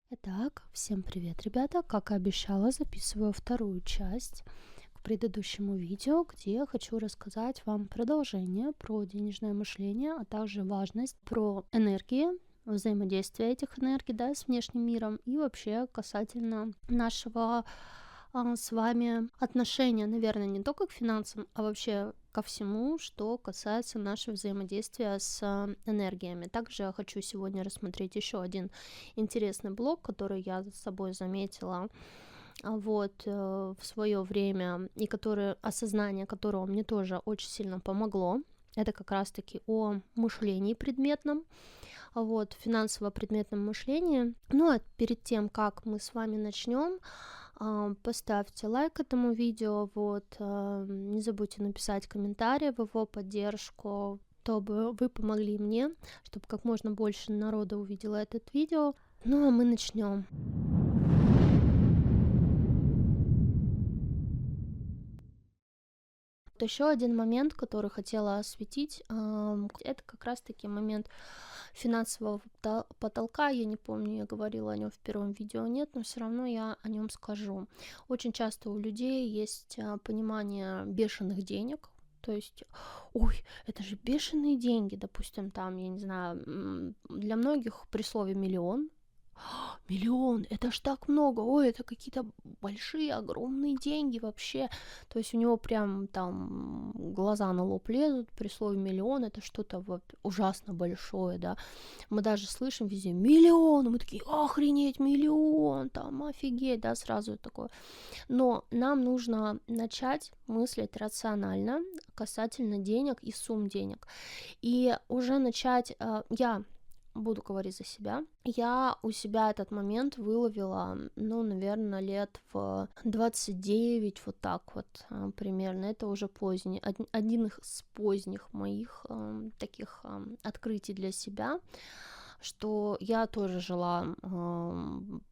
Итак, всем привет, ребята! Как и обещала, записываю вторую часть к предыдущему видео, где я хочу рассказать вам продолжение про денежное мышление, а также важность про энергии, взаимодействие этих энергий, да, с внешним миром и вообще касательно нашего с вами отношения, наверное, не только к финансам, а вообще ко всему, что касается нашего взаимодействия с энергиями. Также я хочу сегодня рассмотреть еще один интересный блок, который я за собой заметила в свое время, и осознание которого мне тоже очень сильно помогло. Это как раз-таки о мышлении предметном, финансово-предметном мышлении. Ну а перед тем, как мы с вами начнем, поставьте лайк этому видео, не забудьте написать комментарий в его поддержку, чтобы вы помогли мне, чтобы как можно больше народа увидело это видео. Ну а мы начнем. Еще один момент, который хотела осветить, это как раз-таки момент финансового потолка. Я не помню, я говорила о нем в первом видео, нет, но все равно я о нем скажу. Очень часто у людей есть понимание бешеных денег. То есть, ой, это же бешеные деньги, допустим, там, я не знаю, для многих при слове миллион. Миллион, это ж так много, ой, это какие-то большие, огромные деньги вообще. То есть у него прям там глаза на лоб лезут при слове миллион, это что-то вот ужасно большое, да. Мы даже слышим везде миллион, мы такие, охренеть, миллион, там, офигеть, да, сразу такое. Но нам нужно начать мыслить рационально касательно денег и сумм денег. И уже начать, я буду говорить за себя. Я у себя этот момент выловила, наверное, лет в 29, вот так вот примерно. Это уже поздний, один из поздних моих таких открытий для себя, что я тоже жила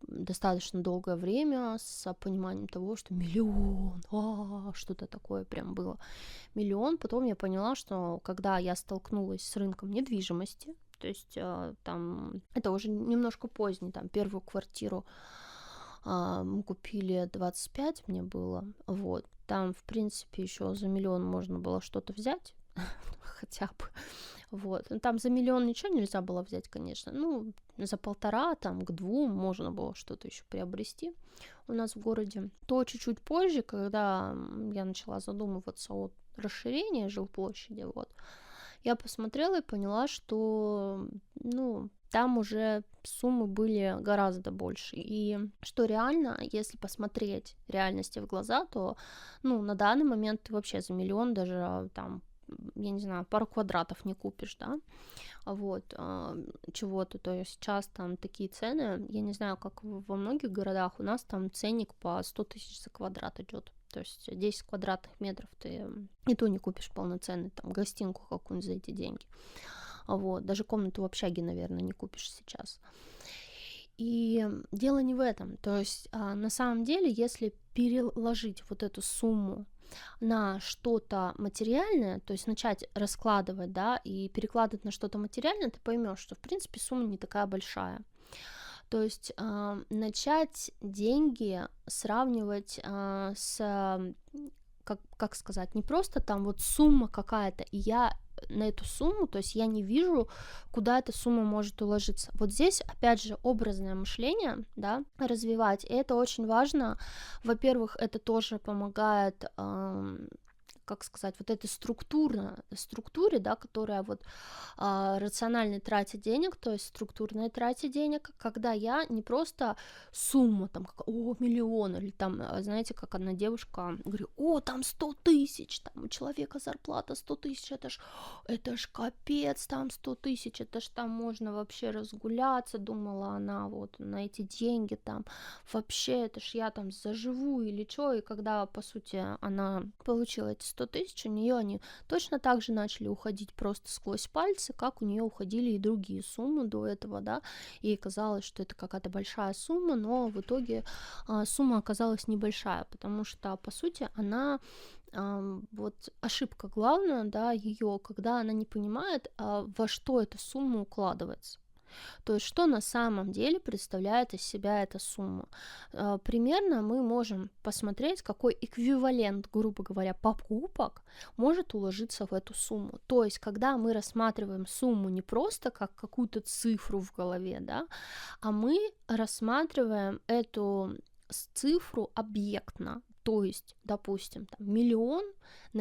достаточно долгое время с пониманием того, что миллион, что-то такое прям было. Миллион. Потом я поняла, что когда я столкнулась с рынком недвижимости, то есть там это уже немножко поздний, там первую квартиру мы купили 25, мне было, вот, там, в принципе, еще за миллион можно было что-то взять, хотя бы, вот, там за миллион ничего нельзя было взять, конечно, за 1,5, там, к 2 можно было что-то еще приобрести у нас в городе. То чуть-чуть позже, когда я начала задумываться о расширении жилплощади, я посмотрела и поняла, что, там уже суммы были гораздо больше. И что реально, если посмотреть реальности в глаза, то, на данный момент ты вообще за миллион даже там, я не знаю, пару квадратов не купишь, да, чего-то, то есть сейчас там такие цены, я не знаю, как во многих городах, у нас там ценник по 100 тысяч за квадрат идет. То есть 10 квадратных метров ты и то не купишь полноценный, там, гостинку какую-нибудь за эти деньги. Даже комнату в общаге, наверное, не купишь сейчас. И дело не в этом. То есть на самом деле, если переложить вот эту сумму на что-то материальное, то есть начать раскладывать, да, и перекладывать на что-то материальное, ты поймешь, что, в принципе, сумма не такая большая. То есть начать деньги сравнивать как сказать, не просто там вот сумма какая-то, и я на эту сумму, то есть я не вижу, куда эта сумма может уложиться. Вот здесь, опять же, образное мышление, да, развивать, и это очень важно. Во-первых, это тоже помогает как сказать, вот этой структуре, да, которая рациональной трате денег, то есть структурной трате денег, когда я не просто сумма, там, миллион, или там, знаете, как одна девушка говорит, там 100 тысяч, там, у человека зарплата 100 тысяч, это ж капец, там 100 тысяч, это ж там можно вообще разгуляться, думала она, на эти деньги, там, вообще, это ж я там заживу или что, и когда, по сути, она получила эти 100 тысяч, у нее они точно так же начали уходить просто сквозь пальцы, как у нее уходили и другие суммы до этого, да, ей казалось, что это какая-то большая сумма, но в итоге сумма оказалась небольшая, потому что, по сути, она ошибка главная, да, ее, когда она не понимает, во что эта сумма укладывается. То есть что на самом деле представляет из себя эта сумма. Примерно мы можем посмотреть, какой эквивалент, грубо говоря, покупок может уложиться в эту сумму. То есть когда мы рассматриваем сумму не просто как какую-то цифру в голове, да, а мы рассматриваем эту цифру объектно. То есть, допустим, там, на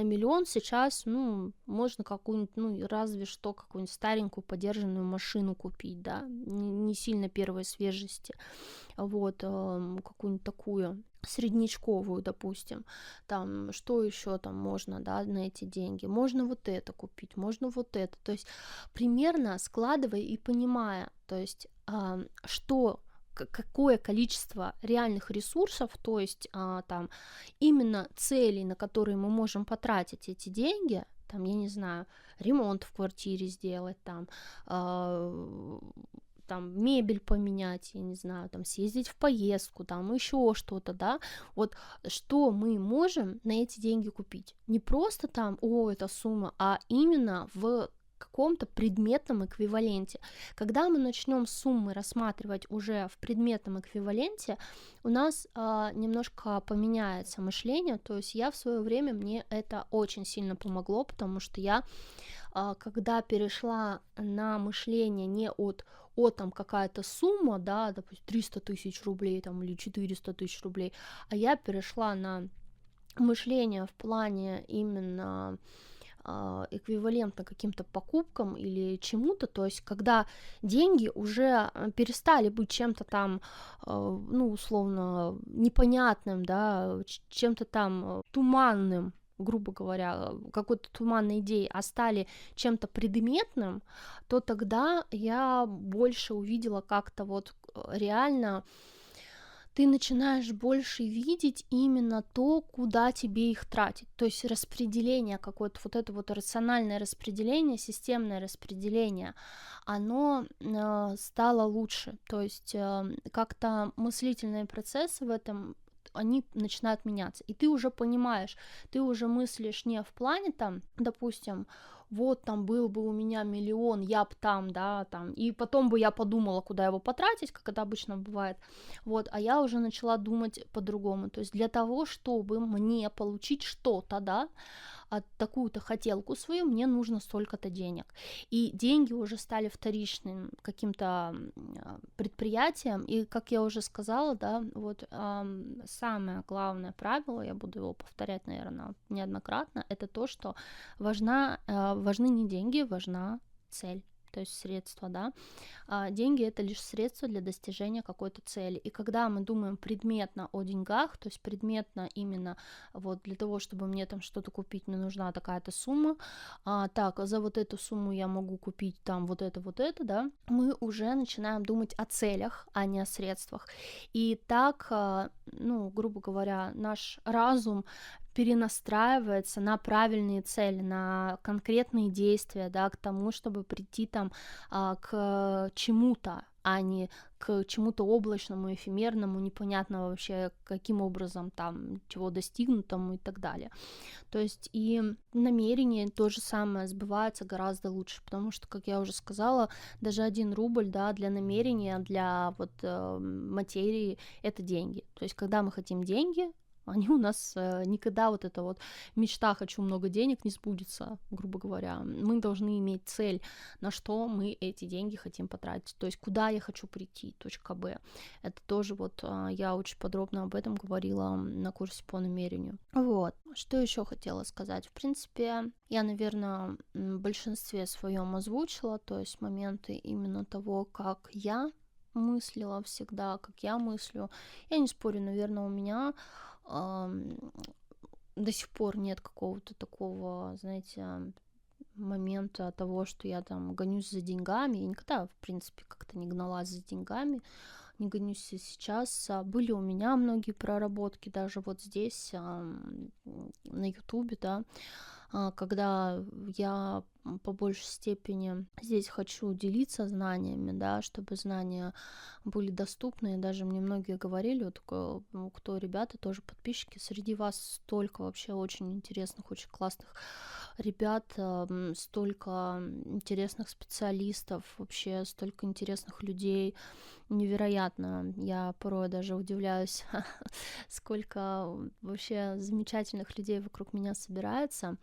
миллион сейчас, ну, можно какую-нибудь, ну, разве что какую-нибудь старенькую подержанную машину купить, да, не сильно первой свежести, вот, какую-нибудь такую среднячковую, допустим, там, что еще там можно, да, на эти деньги, можно вот это купить, можно вот это, то есть примерно складывая и понимая, то есть, что какое количество реальных ресурсов, то есть там именно целей, на которые мы можем потратить эти деньги, там, я не знаю, ремонт в квартире сделать, там мебель поменять, я не знаю, там съездить в поездку, там еще что-то, да, вот что мы можем на эти деньги купить. Не просто там, эта сумма, а именно в каком-то предметном эквиваленте. Когда мы начнем суммы рассматривать уже в предметном эквиваленте, у нас немножко поменяется мышление, то есть я в свое время, мне это очень сильно помогло, потому что я, когда перешла на мышление не от там какая-то сумма, да, допустим, 300 тысяч рублей там, или 400 тысяч рублей, а я перешла на мышление в плане именно эквивалентно каким-то покупкам или чему-то, то есть когда деньги уже перестали быть чем-то там, ну, условно, непонятным, да, чем-то там туманным, грубо говоря, какой-то туманной идеей, а стали чем-то предметным, то тогда я больше увидела как-то вот реально ты начинаешь больше видеть именно то, куда тебе их тратить. То есть распределение какое-то, вот это вот рациональное распределение, системное распределение, оно стало лучше. То есть как-то мыслительные процессы в этом они начинают меняться, и ты уже понимаешь, ты уже мыслишь не в плане там, допустим, вот там был бы у меня миллион, я б там, да, там, и потом бы я подумала, куда его потратить, как это обычно бывает, вот, а я уже начала думать по-другому, то есть для того, чтобы мне получить что-то, да, такую-то хотелку свою, мне нужно столько-то денег. И деньги уже стали вторичным каким-то предприятием, и, как я уже сказала, да, вот самое главное правило, я буду его повторять, наверное, неоднократно, это то, что важны не деньги, важна цель. То есть средства, да, деньги это лишь средство для достижения какой-то цели. И когда мы думаем предметно о деньгах, то есть предметно именно вот для того, чтобы мне там что-то купить, мне нужна такая-то сумма, так, за вот эту сумму я могу купить там вот это, да, мы уже начинаем думать о целях, а не о средствах. И так, ну, грубо говоря, наш разум перенастраивается на правильные цели, на конкретные действия, да, к тому, чтобы прийти там к чему-то, а не к чему-то облачному, эфемерному, непонятно вообще, каким образом там, чего достигнутому и так далее. То есть и намерение то же самое сбывается гораздо лучше, потому что, как я уже сказала, даже 1 рубль, да, для намерения, для вот материи это деньги. То есть когда мы хотим деньги, они у нас никогда вот эта вот мечта «хочу много денег» не сбудется, грубо говоря. Мы должны иметь цель, на что мы эти деньги хотим потратить, то есть куда я хочу прийти, точка Б. Это тоже вот я очень подробно об этом говорила на курсе по намерению. Вот, что еще хотела сказать? В принципе, я, наверное, в большинстве своем озвучила, то есть моменты именно того, как я мыслила всегда, как я мыслю. Я не спорю, наверное, у меня до сих пор нет какого-то такого, знаете, момента того, что я там гонюсь за деньгами. Я никогда, в принципе, как-то не гналась за деньгами, не гонюсь и сейчас. Были у меня многие проработки, даже вот здесь, на Ютубе, да, когда я по большей степени здесь хочу делиться знаниями, да, чтобы знания были доступны. И даже мне многие говорили, вот кто ребята, тоже подписчики, среди вас столько вообще очень интересных, очень классных ребят, столько интересных специалистов, вообще столько интересных людей, невероятно. Я порой даже удивляюсь, сколько вообще замечательных людей вокруг меня собирается.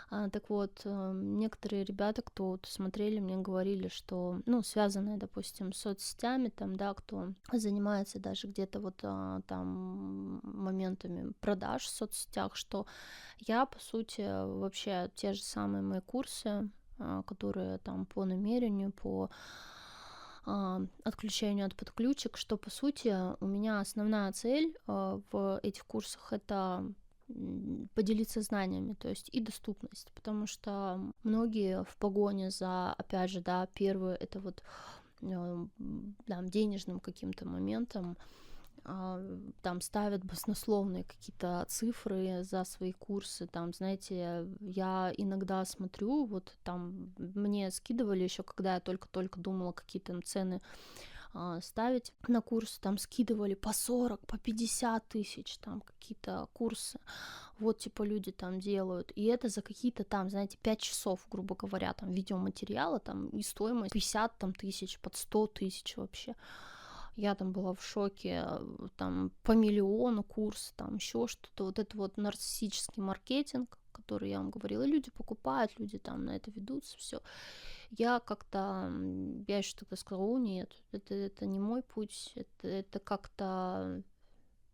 Так вот, некоторые ребята, кто вот смотрели, мне говорили, что, ну, связанные, допустим, с соцсетями, там, да, кто занимается даже где-то вот там моментами продаж в соцсетях, что я, по сути, вообще те же самые мои курсы, которые там по намерению, по отключению от подключек, что, по сути, у меня основная цель в этих курсах — это поделиться знаниями, то есть и доступность, потому что многие в погоне за, опять же, да, первое — это вот там, денежным каким-то моментом, там ставят баснословные какие-то цифры за свои курсы, там, знаете, я иногда смотрю, вот там мне скидывали еще, когда я только-только думала какие-то там цены ставить на курсы, там скидывали по 40, по 50 тысяч, там какие-то курсы, вот типа люди там делают, и это за какие-то там, знаете, 5 часов, грубо говоря, там видеоматериала, там и стоимость 50 там тысяч, под 100 тысяч вообще. Я там была в шоке, там по миллиону курс, там еще что-то, вот это вот нарциссический маркетинг, который я вам говорила, люди покупают, люди там на это ведутся, все. Я как-то, я еще тогда сказала, о нет, это не мой путь, это как-то,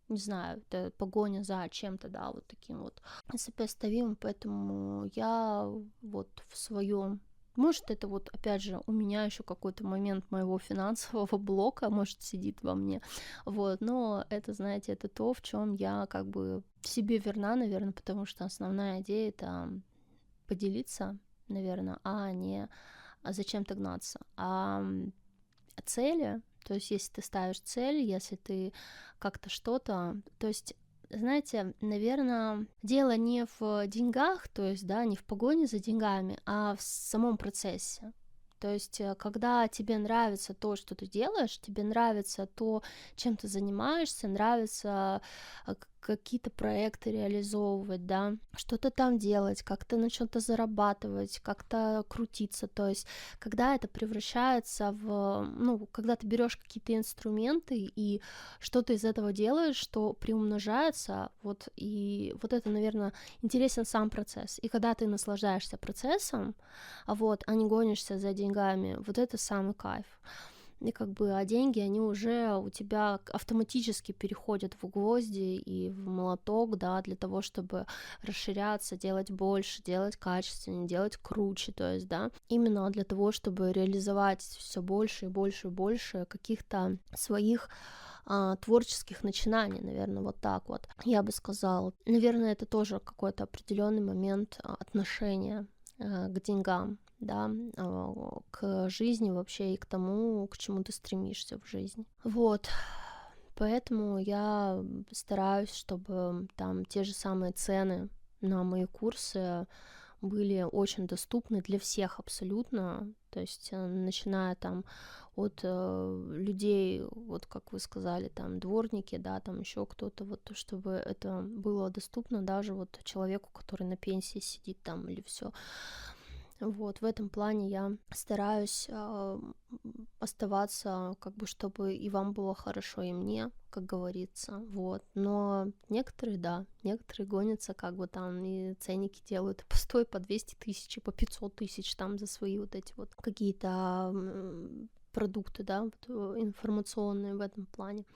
не знаю, это погоня за чем-то, да, вот таким вот сопоставимым, поэтому я вот в своем, может, это вот, опять же, у меня еще какой-то момент моего финансового блока, может, сидит во мне, вот, но это, знаете, это то, в чем я как бы себе верна, наверное, потому что основная идея — это поделиться, наверное, а не зачем-то гнаться. Цели, то есть если ты ставишь цель, если ты как-то что-то, то есть, знаете, наверное, дело не в деньгах, то есть, да, не в погоне за деньгами, а в самом процессе. То есть, когда тебе нравится то, что ты делаешь, тебе нравится то, чем ты занимаешься, нравится какие-то проекты реализовывать, да, что-то там делать, как-то на что-то зарабатывать, как-то крутиться, то есть, когда это превращается в, ну, когда ты берешь какие-то инструменты и что-то из этого делаешь, что приумножается, вот, и вот это, наверное, интересен сам процесс, и когда ты наслаждаешься процессом, вот, а не гонишься за деньгами, вот это самый кайф. И как бы, а деньги, они уже у тебя автоматически переходят в гвозди и в молоток, да, для того, чтобы расширяться, делать больше, делать качественнее, делать круче, то есть, да, именно для того, чтобы реализовать все больше и больше и больше каких-то своих творческих начинаний, наверное, вот так вот, я бы сказала. Наверное, это тоже какой-то определенный момент отношения к деньгам, да, к жизни вообще и к тому, к чему ты стремишься в жизни. Вот, поэтому я стараюсь, чтобы там те же самые цены на мои курсы были очень доступны для всех абсолютно, то есть начиная там от людей, вот как вы сказали, там дворники, да, там еще кто-то, вот чтобы это было доступно даже вот человеку, который на пенсии сидит там или все. Вот, в этом плане я стараюсь оставаться, как бы, чтобы и вам было хорошо, и мне, как говорится, вот. Но некоторые, да, некоторые гонятся, как бы там и ценники делают по 100, по 200 тысяч, по 500 тысяч там за свои вот эти вот какие-то продукты, да, вот, информационные в этом плане.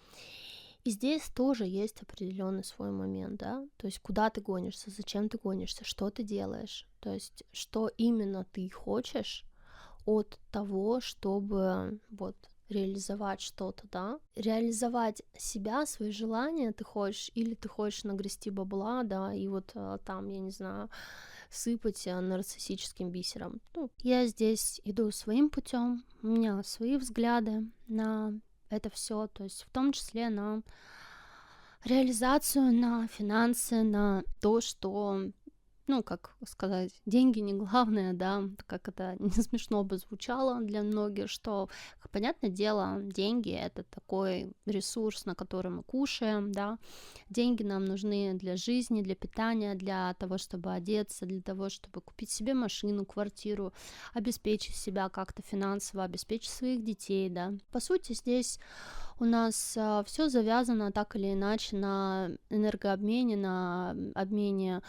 И здесь тоже есть определенный свой момент, да, то есть куда ты гонишься, зачем ты гонишься, что ты делаешь, то есть что именно ты хочешь от того, чтобы вот реализовать что-то, да, реализовать себя, свои желания ты хочешь, или ты хочешь нагрести бабла, да, и вот там, я не знаю, сыпать нарциссическим бисером. Ну, я здесь иду своим путем, у меня свои взгляды на это все, то есть в том числе на реализацию, на финансы, на то, что, ну, как сказать, деньги не главное, да, как это не смешно бы звучало для многих, что, понятное дело, деньги — это такой ресурс, на который мы кушаем, да, деньги нам нужны для жизни, для питания, для того, чтобы одеться, для того, чтобы купить себе машину, квартиру, обеспечить себя как-то финансово, обеспечить своих детей, да. По сути, здесь у нас все завязано так или иначе на энергообмене, на обмене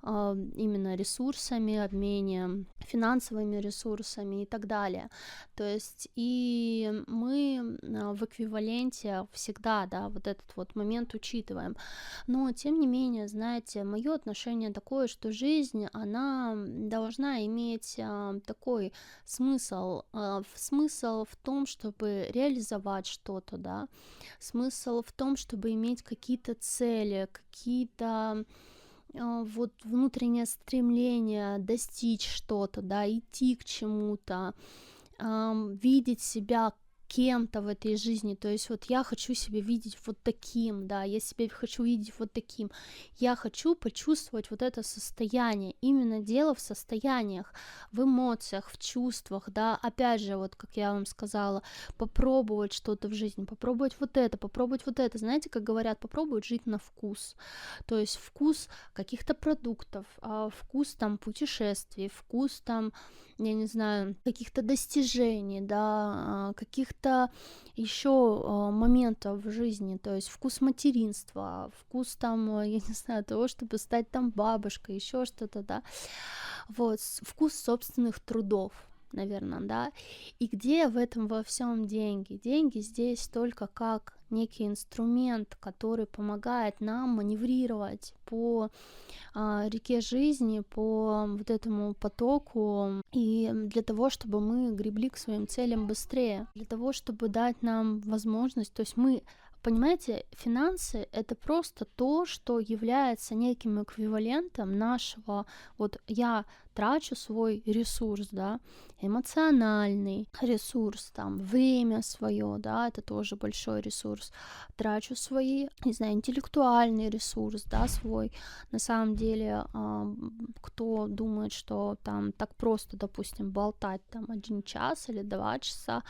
именно ресурсами, обмене финансовыми ресурсами и так далее. То есть и мы в эквиваленте всегда, да, вот этот вот момент учитываем. Но тем не менее, знаете, мое отношение такое, что жизнь, она должна иметь такой смысл. Смысл в том, чтобы реализовать что-то, да, смысл в том, чтобы иметь какие-то цели, какие-то вот внутреннее стремление достичь что-то, да, идти к чему-то, видеть себя кем-то в этой жизни, то есть вот я хочу себя видеть вот таким, да, я себя хочу видеть вот таким, я хочу почувствовать вот это состояние, именно дело в состояниях, в эмоциях, в чувствах, да, опять же, вот как я вам сказала, попробовать что-то в жизни, попробовать вот это, знаете, как говорят, попробовать жить на вкус, то есть вкус каких-то продуктов, вкус там путешествий, вкус там, я не знаю, каких-то достижений, да, каких-то еще моментов в жизни, то есть вкус материнства, вкус там, я не знаю, того, чтобы стать там бабушкой, еще что-то, да, вот, вкус собственных трудов, наверное, да, и где в этом во всем деньги? Деньги здесь только как некий инструмент, который помогает нам маневрировать по реке жизни, по вот этому потоку, и для того, чтобы мы гребли к своим целям быстрее, для того, чтобы дать нам возможность, то есть мы, понимаете, финансы — это просто то, что является неким эквивалентом нашего, вот я трачу свой ресурс, да, эмоциональный ресурс, там, время свое, да, это тоже большой ресурс, трачу свои, не знаю, интеллектуальный ресурс, да, свой, на самом деле, кто думает, что там так просто, допустим, болтать там 1 час или 2 часа,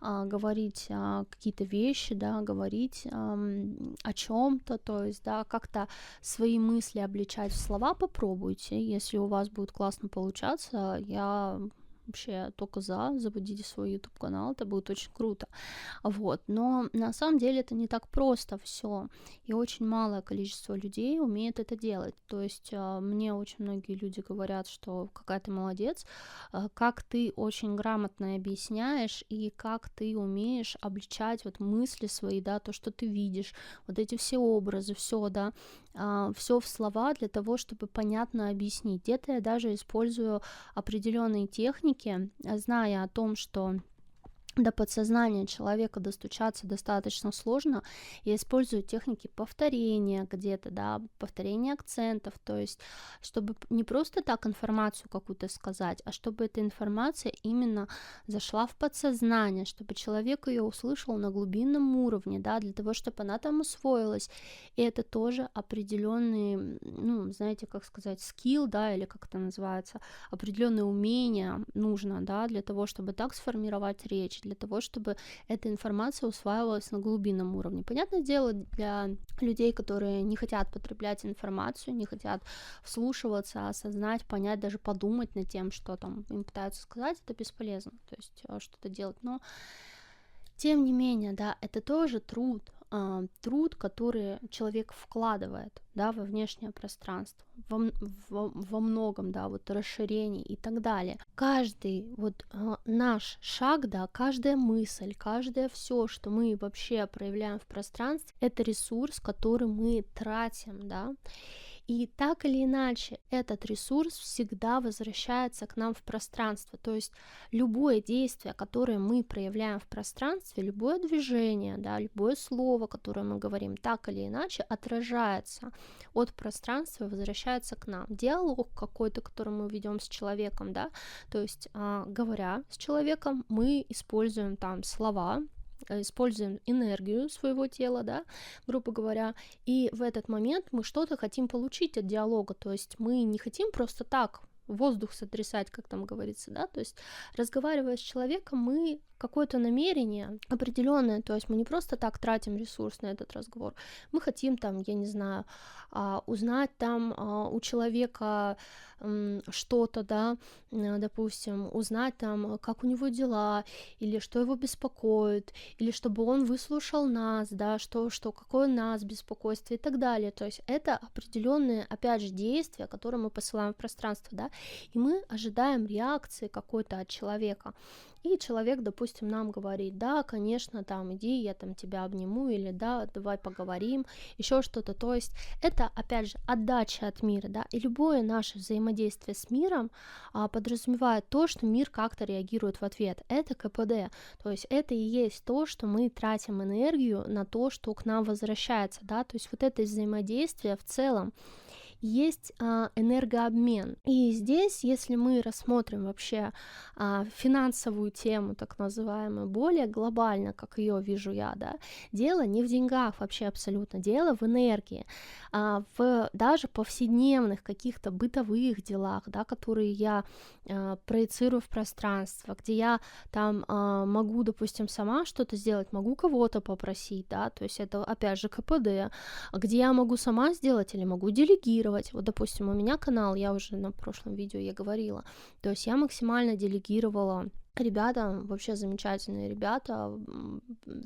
говорить какие-то вещи, да, говорить о чем-то, то есть, да, как-то свои мысли обличать в слова, попробуйте, если у вас будет классно получаться, я вообще только заводите свой YouTube канал, это будет очень круто, вот, но на самом деле это не так просто все, и очень малое количество людей умеет это делать, то есть мне очень многие люди говорят, что какая ты молодец, как ты очень грамотно объясняешь и как ты умеешь обличать вот мысли свои, да, то, что ты видишь, вот эти все образы, все, да, все в слова для того, чтобы понятно объяснить. Где-то я даже использую определенные техники, зная о том, что до подсознания человека достучаться достаточно сложно. Я использую техники повторения где-то, да, повторения акцентов, то есть, чтобы не просто так информацию какую-то сказать, а чтобы эта информация именно зашла в подсознание, чтобы человек ее услышал на глубинном уровне, да, для того, чтобы она там усвоилась. И это тоже определенный, ну, знаете, как сказать, скилл, да, или как это называется, определенное умение нужно, да, для того, чтобы так сформировать речь, для того, чтобы эта информация усваивалась на глубинном уровне. Понятное дело, для людей, которые не хотят потреблять информацию, не хотят вслушиваться, осознать, понять, даже подумать над тем, что там им пытаются сказать, это бесполезно, то есть что-то делать. Но тем не менее, да, это тоже труд, который человек вкладывает, да, во внешнее пространство, во многом, да, вот расширение и так далее. Каждый вот наш шаг, да, каждая мысль, каждое все, что мы вообще проявляем в пространстве, это ресурс, который мы тратим, да. И так или иначе, этот ресурс всегда возвращается к нам в пространство. То есть любое действие, которое мы проявляем в пространстве, любое движение, да, любое слово, которое мы говорим, так или иначе отражается от пространства и возвращается к нам. Диалог какой-то, который мы ведем с человеком, да, то есть говоря с человеком, мы используем там слова, используем энергию своего тела, да, грубо говоря, и в этот момент мы что-то хотим получить от диалога, то есть мы не хотим просто так воздух сотрясать, как там говорится, да, то есть разговаривая с человеком, мы какое-то намерение определенное, то есть мы не просто так тратим ресурс на этот разговор, мы хотим там, я не знаю, узнать там у человека что-то, да, допустим, узнать там, как у него дела, или что его беспокоит, или чтобы он выслушал нас, да, что какое у нас беспокойство и так далее, то есть это определенные, опять же, действия, которые мы посылаем в пространство, да, и мы ожидаем реакции какой-то от человека. И человек, допустим, нам говорит: да, конечно, там, иди, я там тебя обниму, или да, давай поговорим, еще что-то. То есть это, опять же, отдача от мира, да, и любое наше взаимодействие с миром подразумевает то, что мир как-то реагирует в ответ. Это КПД, то есть это и есть то, что мы тратим энергию на то, что к нам возвращается, да, то есть вот это взаимодействие в целом есть энергообмен. И здесь, если мы рассмотрим вообще финансовую тему, так называемую, более глобально, как ее вижу я, да, дело не в деньгах вообще абсолютно, дело в энергии, в даже повседневных каких-то бытовых делах, да, которые я проецирую в пространство, где я там могу, допустим, сама что-то сделать, могу кого-то попросить, да, то есть это, опять же, КПД, где я могу сама сделать или могу делегировать. Вот, допустим, у меня канал, я уже на прошлом видео я говорила, то есть я максимально делегировала. Ребята, вообще замечательные ребята,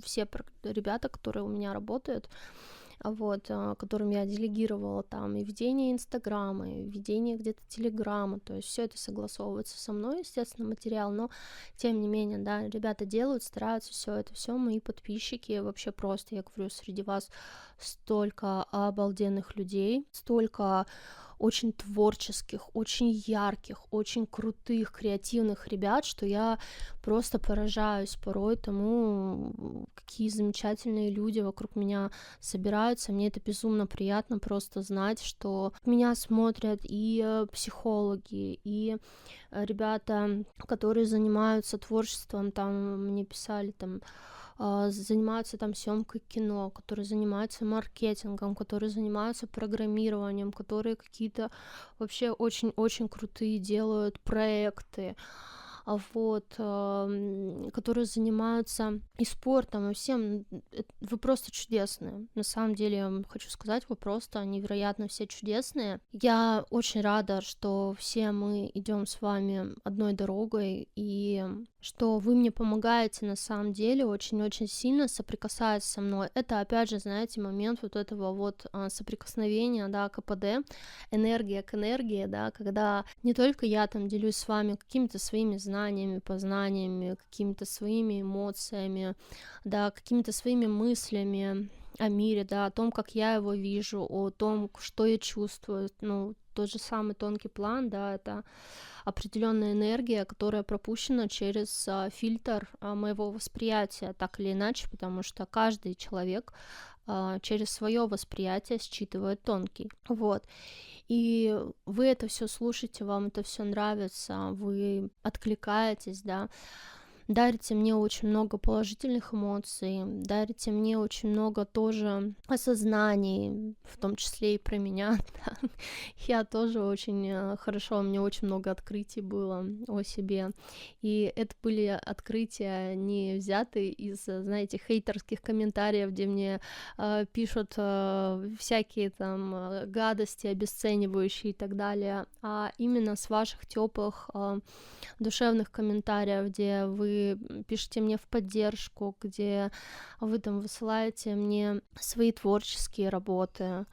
все ребята, которые у меня работают, вот, которым я делегировала там и ведение Инстаграма, и ведение где-то Телеграма, то есть все это согласовывается со мной, естественно, материал, но тем не менее, да, ребята делают, стараются, все мои подписчики, вообще просто, я говорю, среди вас столько обалденных людей, столько очень творческих, очень ярких, очень крутых, креативных ребят, что я просто поражаюсь порой тому, какие замечательные люди вокруг меня собираются. Мне это безумно приятно просто знать, что меня смотрят и психологи, и ребята, которые занимаются творчеством, там мне писали там, занимаются там съемкой кино, которые занимаются маркетингом, которые занимаются программированием, которые какие-то вообще очень-очень крутые делают проекты, вот, которые занимаются и спортом, и всем. Вы просто чудесные. На самом деле, я вам хочу сказать, вы просто невероятно все чудесные. Я очень рада, что все мы идем с вами одной дорогой, и что вы мне помогаете на самом деле очень-очень сильно, соприкасаясь со мной. Это, опять же, знаете, момент вот этого вот соприкосновения, да, КПД, энергия к энергии, да, когда не только я там делюсь с вами какими-то своими знаниями, познаниями, какими-то своими эмоциями, да, какими-то своими мыслями о мире, да, о том, как я его вижу, о том, что я чувствую, ну, тот же самый тонкий план, да, это определенная энергия, которая пропущена через фильтр моего восприятия, так или иначе, потому что каждый человек через свое восприятие считывает тонкий, вот. И вы это все слушаете, вам это все нравится, вы откликаетесь, да, дарите мне очень много положительных эмоций, дарите мне очень много тоже осознаний, в том числе и про меня. Да. Я тоже очень хорошо, у меня очень много открытий было о себе, и это были открытия не взятые из, знаете, хейтерских комментариев, где мне пишут всякие там гадости, обесценивающие и так далее, а именно с ваших теплых душевных комментариев, где вы пишете мне в поддержку, где вы там высылаете мне свои творческие работы,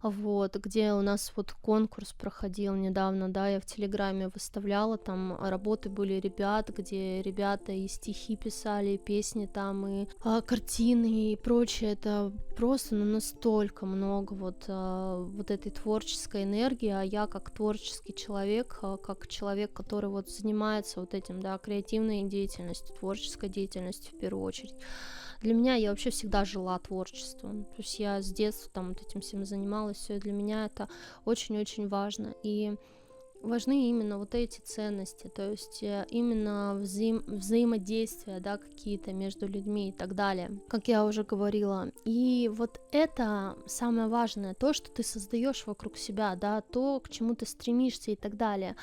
вот, где у нас вот конкурс проходил недавно, да, я в Телеграме выставляла, там работы были ребят, где ребята и стихи писали, и песни там, и картины и прочее, это просто, ну, настолько много вот этой творческой энергии, а я как творческий человек, как человек, который вот занимается вот этим, да, креативной деятельностью, творческой деятельностью в первую очередь, для меня я вообще всегда жила творчеством, то есть я с детства там вот этим всем занималась, все для меня это очень-очень важно, и важны именно вот эти ценности, то есть именно взаимодействия, да, какие-то между людьми и так далее, как я уже говорила. И вот это самое важное, то, что ты создаешь вокруг себя, да, то, к чему ты стремишься и так далее.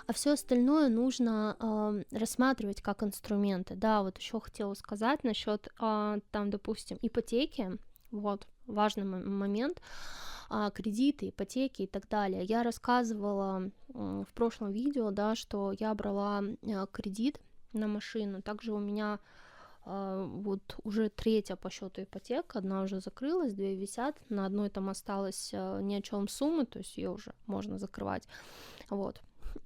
А все остальное нужно рассматривать как инструменты. Да, вот еще хотела сказать насчет там, допустим, ипотеки. Вот важный момент. Кредиты, ипотеки и так далее. Я рассказывала в прошлом видео, да, что я брала кредит на машину. Также у меня вот уже третья по счету ипотека, одна уже закрылась, две висят, на одной там осталась ни о чем суммы, то есть ее уже можно закрывать. Вот.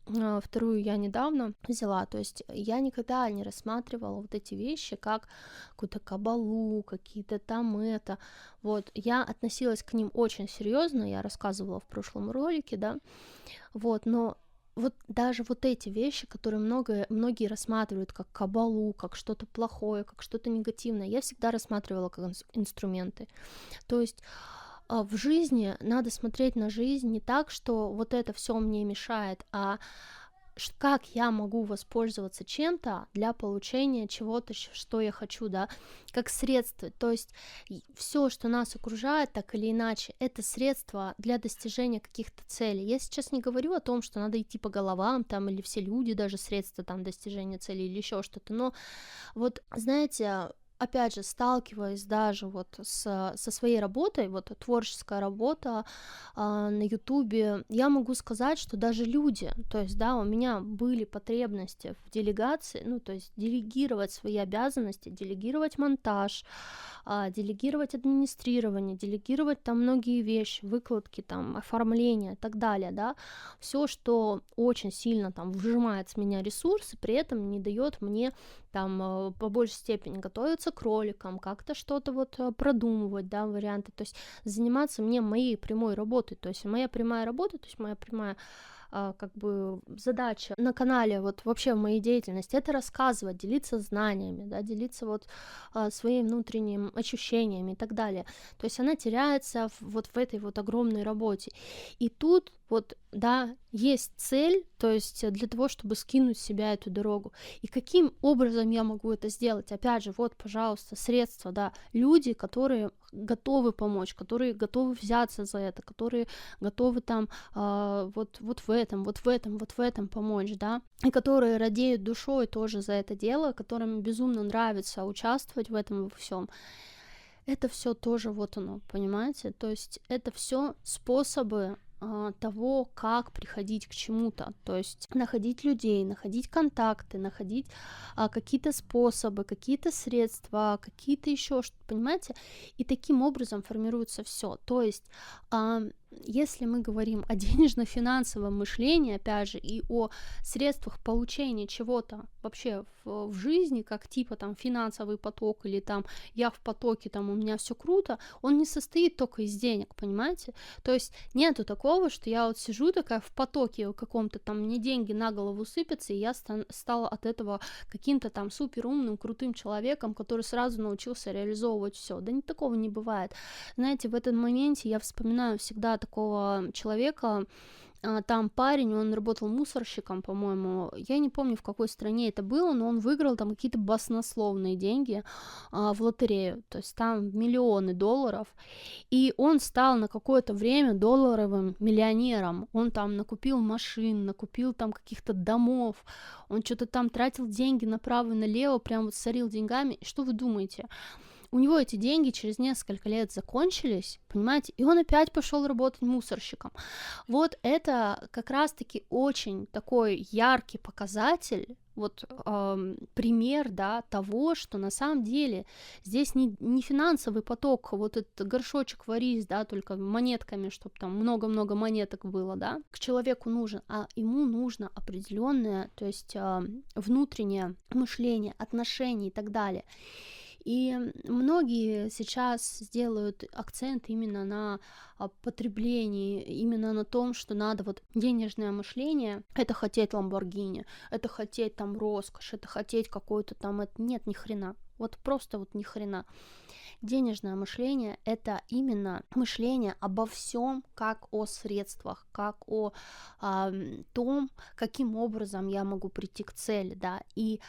Вторую я недавно взяла, то есть я никогда не рассматривала вот эти вещи как какую-то кабалу, какие-то там это, вот, я относилась к ним очень серьезно, я рассказывала в прошлом ролике, да, вот, но вот даже вот эти вещи, которые многие рассматривают как кабалу, как что-то плохое, как что-то негативное, я всегда рассматривала как инструменты, то есть в жизни надо смотреть на жизнь не так, что вот это все мне мешает, а как я могу воспользоваться чем-то для получения чего-то, что я хочу, да, как средство. То есть все, что нас окружает, так или иначе, это средство для достижения каких-то целей. Я сейчас не говорю о том, что надо идти по головам, там, или все люди даже средства там достижения целей или еще что-то, но вот, знаете, опять же, сталкиваясь даже вот со своей работой, вот творческая работа на Ютубе, я могу сказать, что даже люди, то есть, да, у меня были потребности в делегации, ну, то есть делегировать свои обязанности, делегировать монтаж, делегировать администрирование, делегировать там многие вещи, выкладки, там, оформление и так далее, да, все, что очень сильно там выжимает с меня ресурсы, при этом не дает мне там по большей степени готовиться к роликам, как-то что-то вот продумывать, да, варианты, то есть заниматься мне моей прямой работой, то есть моя прямая работа, то есть моя прямая как бы задача на канале, вот вообще в моей деятельности, это рассказывать, делиться знаниями, да, делиться вот своими внутренними ощущениями и так далее. То есть она теряется вот в этой вот огромной работе. И тут вот, да, есть цель, то есть для того, чтобы скинуть с себя эту дорогу. И каким образом я могу это сделать? Опять же, вот, пожалуйста, средства, да, люди, которые готовы помочь, которые готовы взяться за это, которые готовы там вот в этом помочь, да, и которые радеют душой тоже за это дело, которым безумно нравится участвовать в этом во всем. Это все тоже вот оно, понимаете? То есть это все способы того, как приходить к чему-то, то есть находить людей, находить контакты, находить какие-то способы, какие-то средства, какие-то еще что-то, понимаете? И таким образом формируется все. То есть если мы говорим о денежно-финансовом мышлении, опять же, и о средствах получения чего-то вообще в жизни, как типа там финансовый поток или там я в потоке, там у меня все круто, он не состоит только из денег, понимаете? То есть нету такого, что я вот сижу такая в потоке каком-то, там мне деньги на голову сыпятся, и я стала от этого каким-то там супер умным, крутым человеком, который сразу научился реализовывать все. Да такого не бывает. Знаете, в этом моменте я вспоминаю всегда такого человека, там парень, он работал мусорщиком, по-моему, я не помню, в какой стране это было, но он выиграл там какие-то баснословные деньги в лотерею, то есть там миллионы долларов, и он стал на какое-то время долларовым миллионером, он там накупил машин, накупил там каких-то домов, он что-то там тратил деньги направо и налево, прям вот сорил деньгами, и что вы думаете? У него эти деньги через несколько лет закончились, понимаете, и он опять пошел работать мусорщиком. Вот это как раз-таки очень такой яркий показатель, вот пример, да, того, что на самом деле здесь не финансовый поток, вот этот горшочек варись, да, только монетками, чтобы там много-много монеток было, да, к человеку нужен, а ему нужно определенное, то есть внутреннее мышление, отношения и так далее. И многие сейчас сделают акцент именно на потреблении, именно на том, что надо вот денежное мышление, это хотеть Ламборгини, это хотеть там роскошь, это хотеть какой-то там, нет, ни хрена, вот просто вот ни хрена. Денежное мышление — это именно мышление обо всем, как о средствах, как о том, каким образом я могу прийти к цели, да, и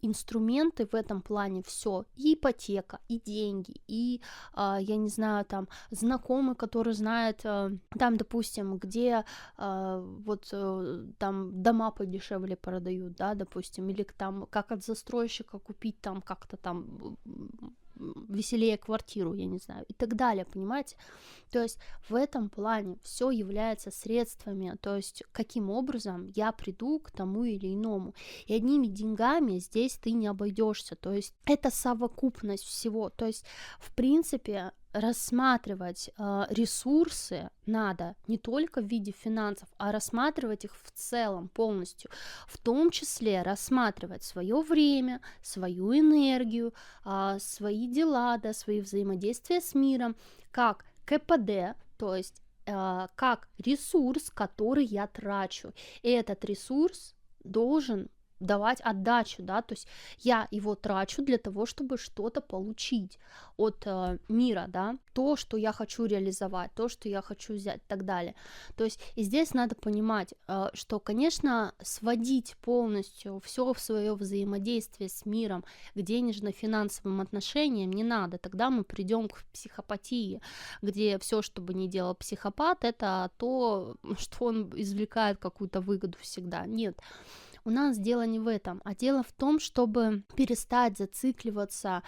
инструменты в этом плане все, и ипотека, и деньги, и, я не знаю, там, знакомый, который знает, там, допустим, где там дома подешевле продают, да, допустим, или там, как от застройщика купить там как-то там веселее квартиру, я не знаю, и так далее, понимаете? То есть в этом плане все является средствами, то есть каким образом я приду к тому или иному. И одними деньгами здесь ты не обойдешься, то есть это совокупность всего, то есть в принципе рассматривать ресурсы надо не только в виде финансов, а рассматривать их в целом полностью, в том числе рассматривать свое время, свою энергию, свои дела, да, свои взаимодействия с миром, как КПД, то есть как ресурс, который я трачу. И этот ресурс должен давать отдачу, да, то есть я его трачу для того, чтобы что-то получить от мира, да, то, что я хочу реализовать, то, что я хочу взять и так далее. То есть и здесь надо понимать, что, конечно, сводить полностью все в свое взаимодействие с миром к денежно-финансовым отношениям не надо, тогда мы придем к психопатии, где все, что бы ни делал психопат, это то, что он извлекает какую-то выгоду всегда. Нет. У нас дело не в этом, а дело в том, чтобы перестать зацикливаться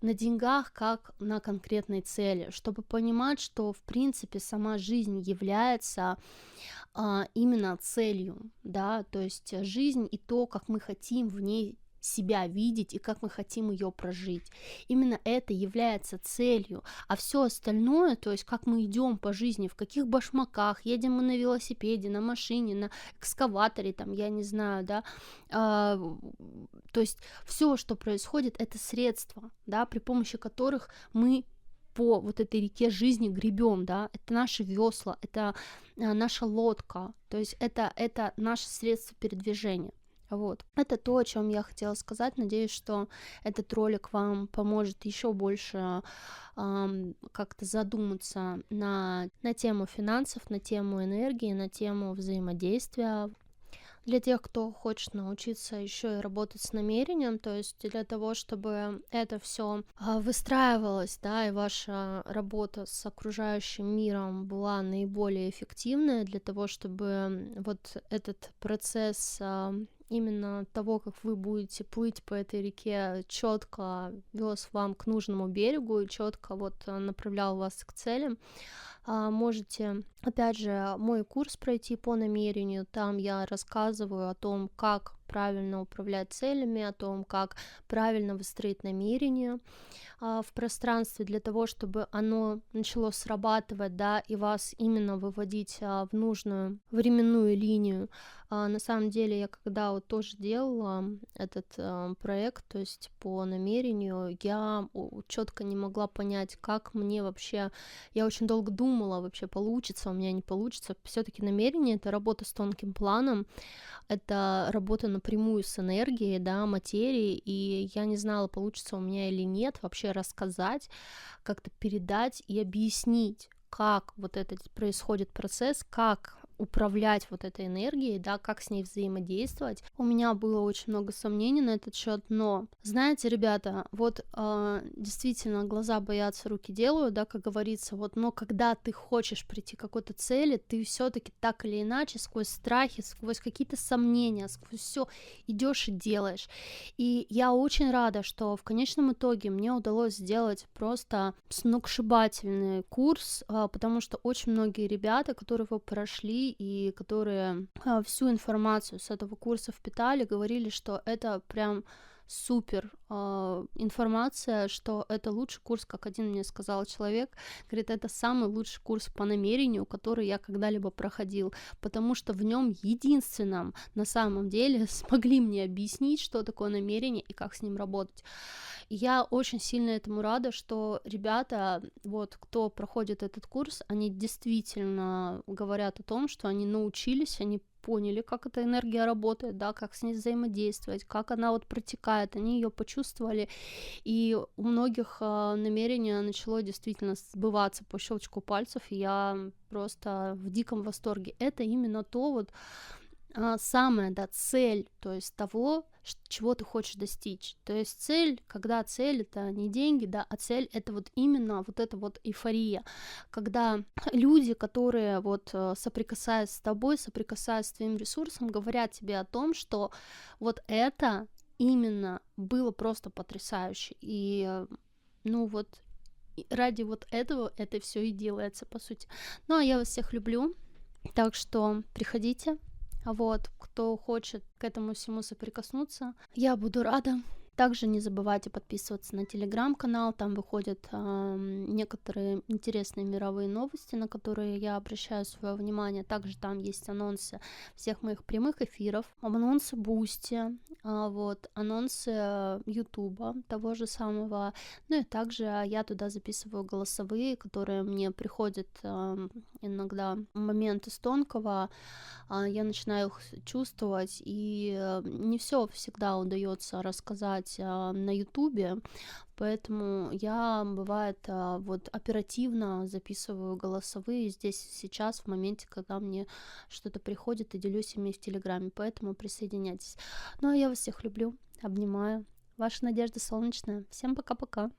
на деньгах как на конкретной цели, чтобы понимать, что в принципе сама жизнь является именно целью, да, то есть жизнь и то, как мы хотим в ней себя видеть и как мы хотим ее прожить. Именно это является целью, а все остальное, то есть как мы идем по жизни, в каких башмаках, едем мы на велосипеде, на машине, на экскаваторе, там, я не знаю, да, то есть все, что происходит, это средства, да, при помощи которых мы по вот этой реке жизни гребем, да, это наши весла, это наша лодка, то есть это наше средство передвижения. Вот. Это то, о чем я хотела сказать. Надеюсь, что этот ролик вам поможет еще больше как-то задуматься на тему финансов, на тему энергии, на тему взаимодействия. Для тех, кто хочет научиться еще и работать с намерением, то есть для того, чтобы это все выстраивалось, да, и ваша работа с окружающим миром была наиболее эффективная, для того, чтобы вот этот процесс именно того, как вы будете плыть по этой реке, четко вез вам к нужному берегу и четко вот направлял вас к целям. Можете, опять же, мой курс пройти по намерению. Там я рассказываю о том, как правильно управлять целями, о том, как правильно выстроить намерение в пространстве для того, чтобы оно начало срабатывать, да, и вас именно выводить в нужную временную линию. На самом деле, я когда вот тоже делала этот проект, то есть по намерению, я четко не могла понять, как мне вообще, я очень долго думала, вообще получится, у меня не получится. Все-таки намерение — это работа с тонким планом, это работа напрямую с энергией, да, материей, и я не знала, получится у меня или нет вообще рассказать, как-то передать и объяснить, как вот этот происходит процесс, как управлять вот этой энергией, да, как с ней взаимодействовать. У меня было очень много сомнений на этот счет, но, знаете, ребята, вот действительно глаза боятся, руки делают, да, как говорится, вот, но когда ты хочешь прийти к какой-то цели, ты все-таки так или иначе сквозь страхи, сквозь какие-то сомнения, сквозь все идешь и делаешь. И я очень рада, что в конечном итоге мне удалось сделать просто сногсшибательный курс, потому что очень многие ребята, которые его прошли и которые всю информацию с этого курса впитали, говорили, что это прям супер информация, что это лучший курс, как один мне сказал человек, говорит, это самый лучший курс по намерению, который я когда-либо проходил, потому что в нем единственном на самом деле смогли мне объяснить, что такое намерение и как с ним работать. И я очень сильно этому рада, что ребята, вот, кто проходит этот курс, они действительно говорят о том, что они научились, они поняли, как эта энергия работает, да, как с ней взаимодействовать, как она вот протекает, они ее почувствовали, и у многих намерение начало действительно сбываться по щелчку пальцев, и я просто в диком восторге. Это именно то вот самая, да, цель, то есть того, чего ты хочешь достичь. То есть цель, когда цель это не деньги, да, а цель это вот именно вот эта вот эйфория, когда люди, которые вот соприкасаясь с тобой, соприкасаясь с твоим ресурсом, говорят тебе о том, что вот это именно было просто потрясающе. И ну вот ради вот этого это все и делается, по сути. Ну, а я вас всех люблю, так что приходите, вот, кто хочет к этому всему соприкоснуться, я буду рада. Также не забывайте подписываться на телеграм-канал, там выходят некоторые интересные мировые новости, на которые я обращаю свое внимание. Также там есть анонсы всех моих прямых эфиров, анонсы Бусти, вот, анонсы Ютуба, того же самого. Ну и также я туда записываю голосовые, которые мне приходят иногда в моменты с тонкого, я начинаю их чувствовать, и не все всегда удается рассказать на Ютубе, поэтому я, бывает, вот оперативно записываю голосовые здесь, сейчас, в моменте, когда мне что-то приходит, и делюсь ими в Телеграме, поэтому присоединяйтесь. Ну, а я вас всех люблю, обнимаю. Ваша Надежда Солнечная. Всем пока-пока.